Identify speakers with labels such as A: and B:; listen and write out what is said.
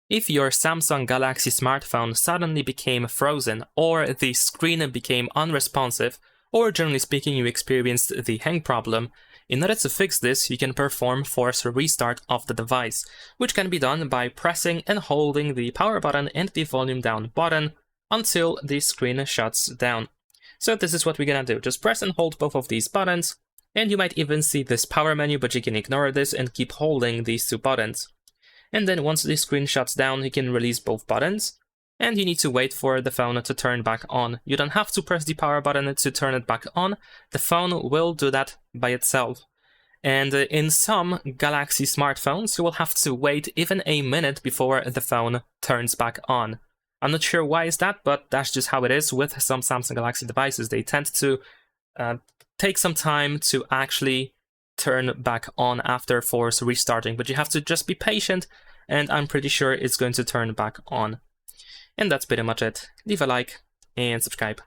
A: If your Samsung Galaxy smartphone suddenly became frozen, or the screen became unresponsive, or generally speaking you experienced the hang problem, in order to fix this, you can perform force restart of the device, which can be done by pressing and holding the power button and the volume down button until the screen shuts down. So this is what we're gonna do. Just press and hold both of these buttons, and you might even see this power menu, but you can ignore this and keep holding these two buttons. And then once the screen shuts down, you can release both buttons, and you need to wait for the phone to turn back on. You don't have to press the power button to turn it back on. The phone will do that by itself. And in some Galaxy smartphones, you will have to wait even a minute before the phone turns back on. I'm not sure why is that, but that's just how it is with some Samsung Galaxy devices. They tend to take some time to actually turn back on after force restarting, but you have to just be patient, and I'm pretty sure it's going to turn back on. And that's pretty much it. Leave a like and subscribe.